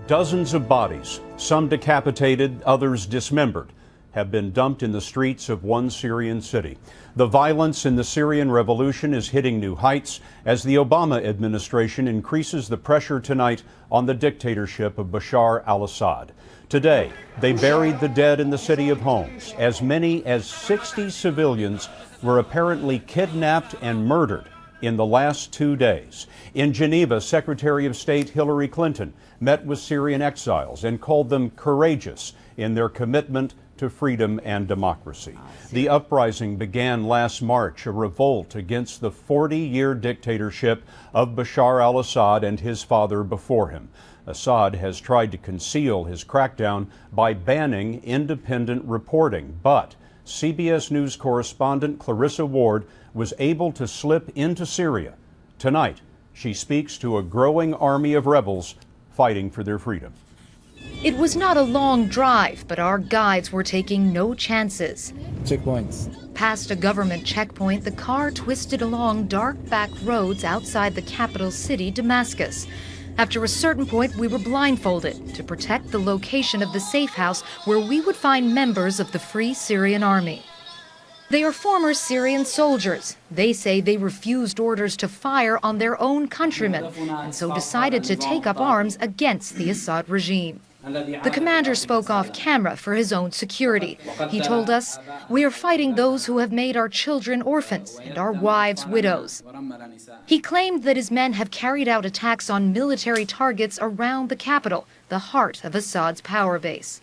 Dozens of bodies, some decapitated, others dismembered, have been dumped in the streets of one Syrian city. The violence in the Syrian revolution is hitting new heights as the Obama administration increases the pressure tonight on the dictatorship of Bashar al-Assad. Today, they buried the dead in the city of Homs. As many as 60 civilians were apparently kidnapped and murdered in the last 2 days. In Geneva, Secretary of State Hillary Clinton met with Syrian exiles and called them courageous in their commitment to freedom and democracy. The uprising began last March, a revolt against the 40-year dictatorship of Bashar al-Assad and his father before him. Assad has tried to conceal his crackdown by banning independent reporting, but CBS News correspondent Clarissa Ward was able to slip into Syria. Tonight, she speaks to a growing army of rebels fighting for their freedom. It was not a long drive, but our guides were taking no chances. Checkpoints. Past a government checkpoint, the car twisted along dark back roads outside the capital city, Damascus. After a certain point, we were blindfolded to protect the location of the safe house where we would find members of the Free Syrian Army. They are former Syrian soldiers. They say they refused orders to fire on their own countrymen and so decided to take up arms against the Assad regime. The commander spoke off camera for his own security. He told us, "We are fighting those who have made our children orphans and our wives widows." He claimed that his men have carried out attacks on military targets around the capital, the heart of Assad's power base.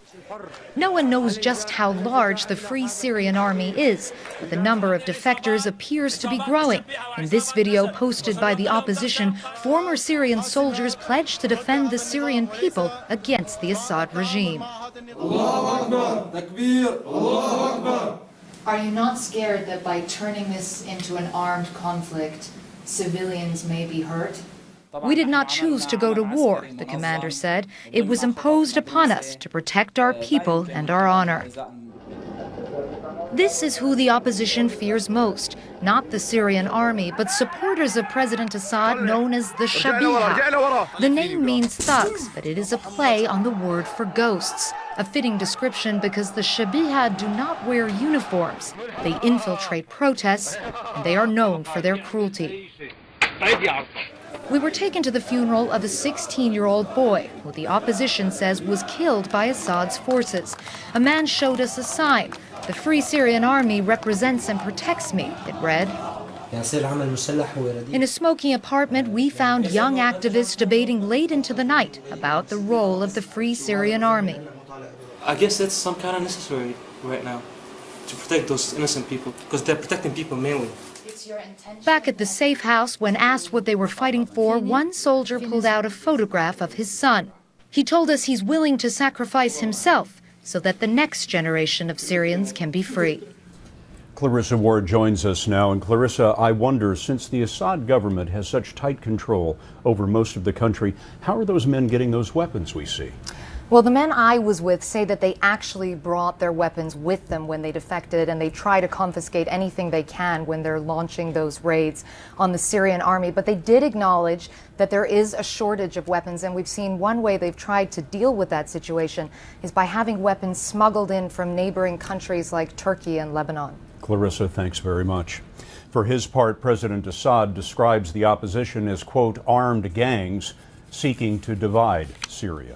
No one knows just how large the Free Syrian Army is, but the number of defectors appears to be growing. In this video posted by the opposition, former Syrian soldiers pledged to defend the Syrian people against the Assad regime. Are you not scared that by turning this into an armed conflict, civilians may be hurt? We did not choose to go to war, the commander said. It was imposed upon us to protect our people and our honor. This is who the opposition fears most, not the Syrian army, but supporters of President Assad known as the Shabiha. The name means thugs, but it is a play on the word for ghosts. A fitting description because the Shabiha do not wear uniforms. They infiltrate protests, and they are known for their cruelty. We were taken to the funeral of a 16-year-old boy who the opposition says was killed by Assad's forces. A man showed us a sign. "The Free Syrian Army represents and protects me," it read. In a smoky apartment, we found young activists debating late into the night about the role of the Free Syrian Army. I guess that's some kind of necessary right now, to protect those innocent people, because they're protecting people mainly. Back at the safe house, when asked what they were fighting for, one soldier pulled out a photograph of his son. He told us he's willing to sacrifice himself so that the next generation of Syrians can be free. Clarissa Ward joins us now. And Clarissa, I wonder, since the Assad government has such tight control over most of the country, how are those men getting those weapons we see? Well, the men I was with say that they actually brought their weapons with them when they defected, and they try to confiscate anything they can when they're launching those raids on the Syrian army. But they did acknowledge that there is a shortage of weapons, and we've seen one way they've tried to deal with that situation is by having weapons smuggled in from neighboring countries like Turkey and Lebanon. Clarissa, thanks very much. For his part, President Assad describes the opposition as, quote, armed gangs seeking to divide Syria.